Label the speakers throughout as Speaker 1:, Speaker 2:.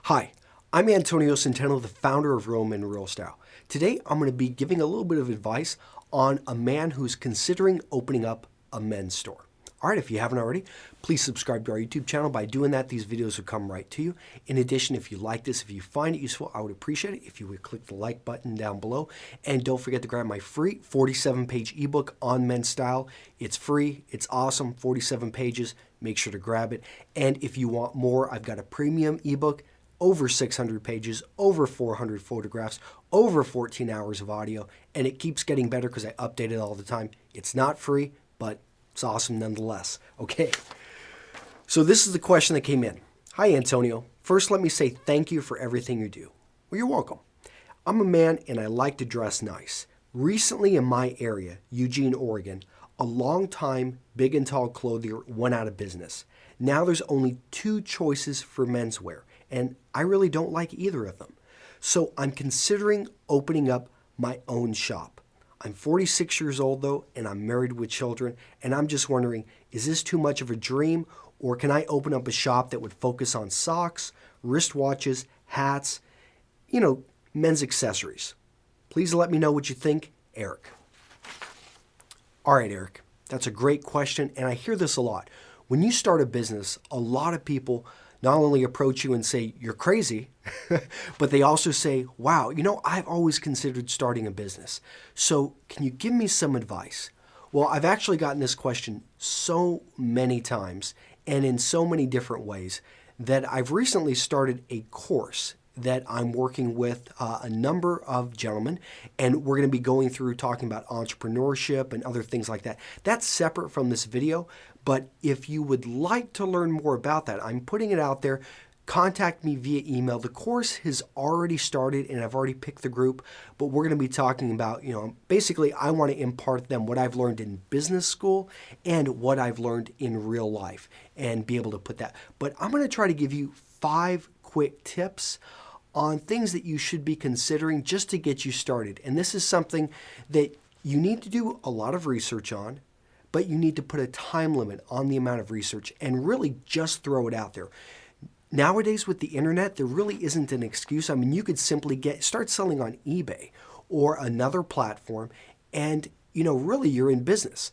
Speaker 1: Hi, I'm Antonio Centeno, the founder of Real Men Real Style. Today, I'm going to be giving a little bit of advice on a man who's considering opening up a men's store. All right, if you haven't already, please subscribe to our YouTube channel. By doing that, these videos will come right to you. In addition, if you like this, if you find it useful, I would appreciate it if you would click the like button down below. And don't forget to grab my free 47-page ebook on men's style. It's free, it's awesome, 47 pages. Make sure to grab it. And if you want more, I've got a premium ebook, over 600 pages, over 400 photographs, over 14 hours of audio, and it keeps getting better because I update it all the time. It's not free, but it's awesome nonetheless. Okay, so this is the question that came in. Hi, Antonio. First, let me say thank you for everything you do. Well, you're welcome. I'm a man and I like to dress nice. Recently in my area, Eugene, Oregon, a long-time big and tall clothier went out of business. Now there's only two choices for menswear, and I really don't like either of them. So I'm considering opening up my own shop. I'm 46 years old though, and I'm married with children, and I'm just wondering, is this too much of a dream, or can I open up a shop that would focus on socks, wristwatches, hats, men's accessories? Please let me know what you think, Eric. All right, Eric, that's a great question, and I hear this a lot. When you start a business, a lot of people not only approach you and say, you're crazy, but they also say, wow, I've always considered starting a business. So can you give me some advice? Well, I've actually gotten this question so many times and in so many different ways that I've recently started a course that I'm working with a number of gentlemen, and we're going to be going through talking about entrepreneurship and other things like that. That's separate from this video, but if you would like to learn more about that, I'm putting it out there. Contact me via email. The course has already started and I've already picked the group, but we're going to be talking about, basically I want to impart them what I've learned in business school and what I've learned in real life and be able to put that. But I'm going to try to give you 5 quick tips on things that you should be considering just to get you started. And this is something that you need to do a lot of research on, but you need to put a time limit on the amount of research and really just throw it out there. Nowadays with the internet, there really isn't an excuse. I mean, you could simply start selling on eBay or another platform and, really you're in business.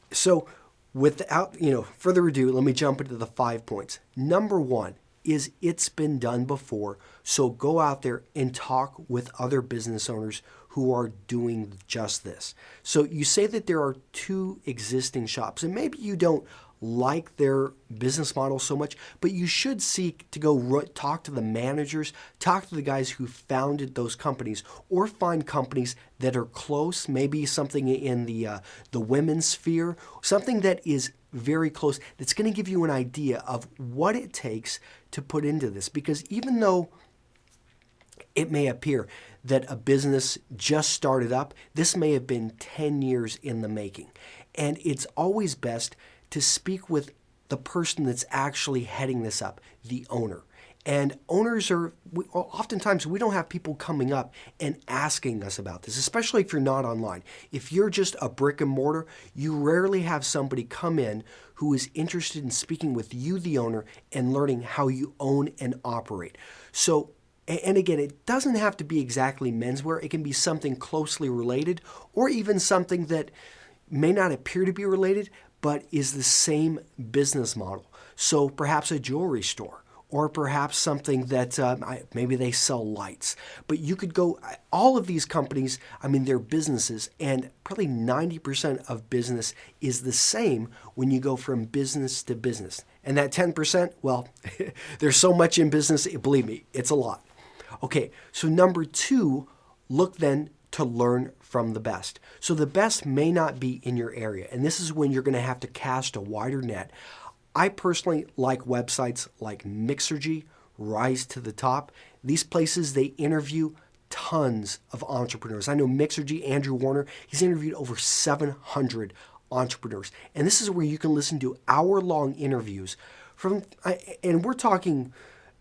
Speaker 1: So without, further ado, let me jump into the 5 points. Number 1 is it's been done before. So go out there and talk with other business owners who are doing just this. So you say that there are 2 existing shops and maybe you don't like their business model so much, but you should seek to go talk to the managers, talk to the guys who founded those companies, or find companies that are close, maybe something in the women's sphere, something that is very close, that's going to give you an idea of what it takes to put into this. Because even though it may appear that a business just started up, this may have been 10 years in the making. And it's always best to speak with the person that's actually heading this up, the owner. And owners oftentimes we don't have people coming up and asking us about this, especially if you're not online. If you're just a brick and mortar, you rarely have somebody come in who is interested in speaking with you, the owner, and learning how you own and operate. So, and again, it doesn't have to be exactly menswear. It can be something closely related or even something that may not appear to be related, but is the same business model. So perhaps a jewelry store, or perhaps something that maybe they sell lights. But you could go, all of these companies, they're businesses, and probably 90% of business is the same when you go from business to business. And that 10%, well, there's so much in business, believe me, it's a lot. Okay, so number 2, look then to learn from the best. So the best may not be in your area, and this is when you're going to have to cast a wider net. I personally like websites like Mixergy, Rise to the Top. These places, they interview tons of entrepreneurs. I know Mixergy, Andrew Warner, he's interviewed over 700 entrepreneurs. And this is where you can listen to hour-long interviews and we're talking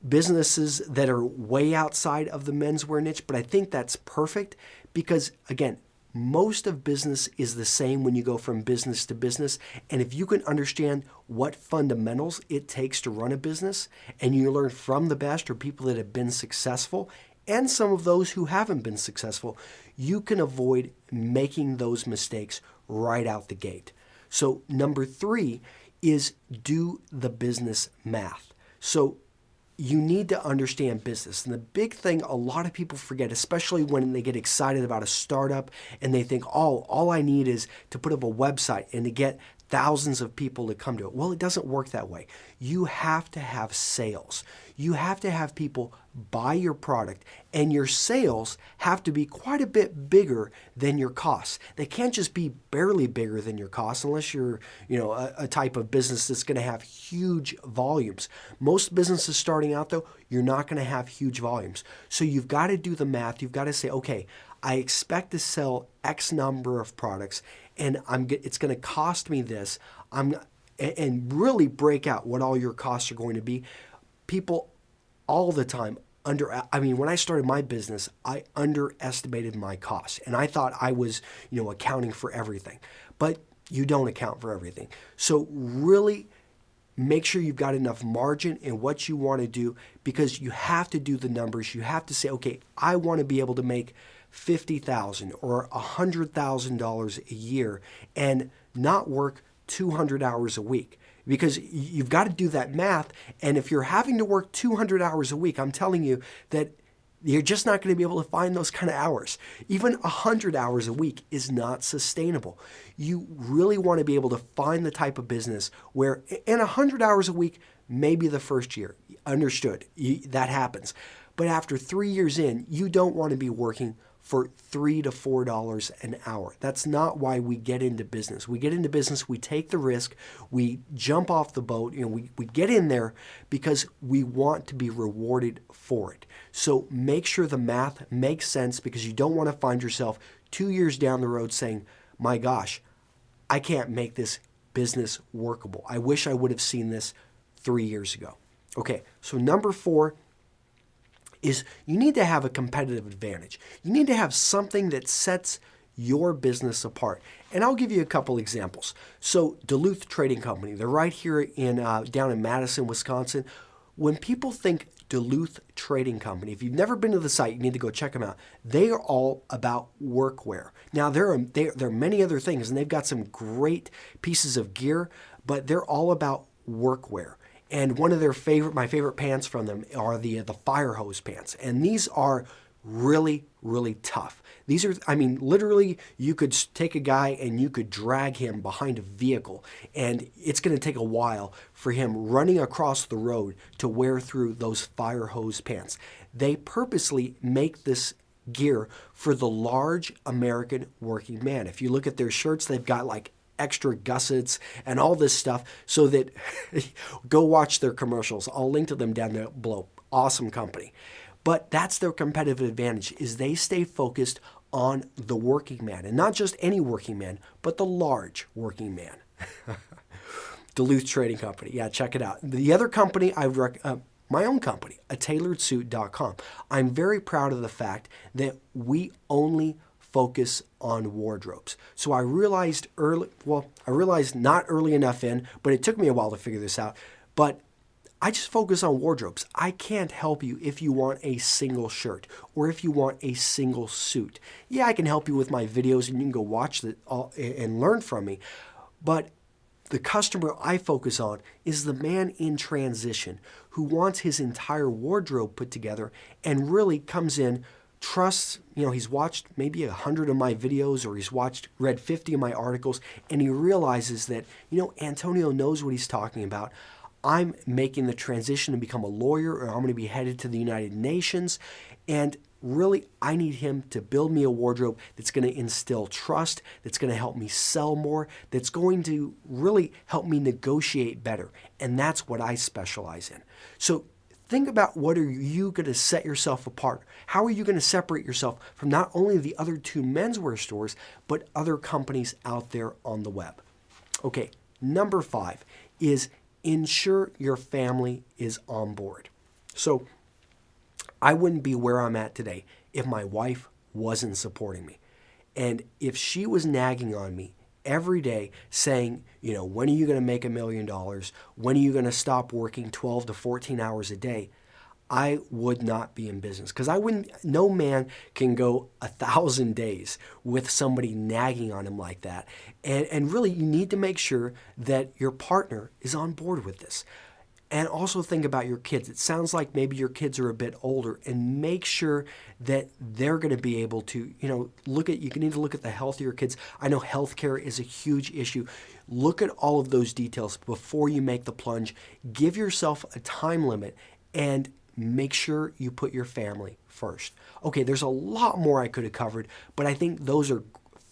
Speaker 1: businesses that are way outside of the menswear niche, but I think that's perfect because, again, Most of business is the same when you go from business to business. And if you can understand what fundamentals it takes to run a business, and you learn from the best or people that have been successful and some of those who haven't been successful, you can avoid making those mistakes right out the gate. So number 3 is do the business math. So you need to understand business. And the big thing a lot of people forget, especially when they get excited about a startup and they think, oh, all I need is to put up a website and to get thousands of people to come to it. Well, it doesn't work that way. You have to have sales. You have to have people buy your product, and your sales have to be quite a bit bigger than your costs. They can't just be barely bigger than your costs unless you're, a type of business that's going to have huge volumes. Most businesses starting out, though, you're not going to have huge volumes. So you've got to do the math. You've got to say, okay, I expect to sell X number of products, and it's going to cost me this. And really break out what all your costs are going to be. People all the time when I started my business, I underestimated my costs, and I thought I was, accounting for everything. But you don't account for everything. So really make sure you've got enough margin in what you want to do, because you have to do the numbers. You have to say, okay, I want to be able to make $50,000 or $100,000 a year and not work 200 hours a week, because you've got to do that math. And if you're having to work 200 hours a week, I'm telling you that you're just not going to be able to find those kind of hours. Even 100 hours a week is not sustainable. You really want to be able to find the type of business where, in 100 hours a week, maybe the first year, understood, that happens. But after 3 years in, you don't want to be working for $3 to $4 an hour. That's not why we get into business. We get into business, we take the risk, we jump off the boat, we get in there because we want to be rewarded for it. So make sure the math makes sense, because you don't want to find yourself 2 years down the road saying, my gosh, I can't make this business workable. I wish I would have seen this 3 years ago. Okay, so number 4 is you need to have a competitive advantage. You need to have something that sets your business apart. And I'll give you a couple examples. So Duluth Trading Company, they're right here down in Madison, Wisconsin. When people think Duluth Trading Company, if you've never been to the site, you need to go check them out. They are all about workwear. Now, there are many other things, and they've got some great pieces of gear, but they're all about workwear. And one of my favorite pants from them are the fire hose pants. And these are really, really tough. These are, literally you could take a guy and you could drag him behind a vehicle, and it's going to take a while for him running across the road to wear through those fire hose pants. They purposely make this gear for the large American working man. If you look at their shirts, they've got like extra gussets and all this stuff, so that go watch their commercials. I'll link to them down below. Awesome company. But that's their competitive advantage, is they stay focused on the working man, and not just any working man, but the large working man. Duluth Trading Company. Yeah, check it out. The other company my own company, atailoredsuit.com. I'm very proud of the fact that we only focus on wardrobes. So I realized not early enough in, but it took me a while to figure this out, but I just focus on wardrobes. I can't help you if you want a single shirt or if you want a single suit. Yeah, I can help you with my videos, and you can go watch it and learn from me, but the customer I focus on is the man in transition who wants his entire wardrobe put together and really comes in, trusts, he's watched maybe 100 of my videos, or he's read 50 of my articles, and he realizes that, Antonio knows what he's talking about. I'm making the transition to become a lawyer, or I'm going to be headed to the United Nations, and really I need him to build me a wardrobe that's going to instill trust, that's going to help me sell more, that's going to really help me negotiate better, and that's what I specialize in. So think about, what are you going to set yourself apart? How are you going to separate yourself from not only the other 2 menswear stores, but other companies out there on the web? Okay, number 5 is ensure your family is on board. So I wouldn't be where I'm at today if my wife wasn't supporting me. And if she was nagging on me every day saying, you know, when are you going to make $1 million? When are you going to stop working 12 to 14 hours a day? I would not be in business because no man can go 1,000 days with somebody nagging on him like that. And really, you need to make sure that your partner is on board with this. And also think about your kids. It sounds like maybe your kids are a bit older, and make sure that they're going to be able to, you know, you need to look at the health of your kids. I know healthcare is a huge issue. Look at all of those details before you make the plunge. Give yourself a time limit and make sure you put your family first. Okay, there's a lot more I could have covered, but I think those are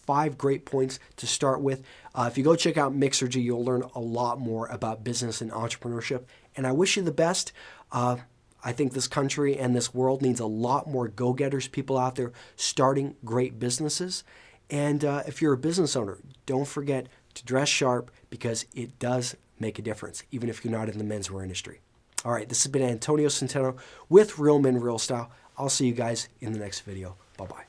Speaker 1: 5 great points to start with. If you go check out Mixergy, you'll learn a lot more about business and entrepreneurship. And I wish you the best. I think this country and this world needs a lot more go-getters, people out there starting great businesses. And if you're a business owner, don't forget to dress sharp because it does make a difference, even if you're not in the menswear industry. All right, this has been Antonio Centeno with Real Men, Real Style. I'll see you guys in the next video. Bye-bye.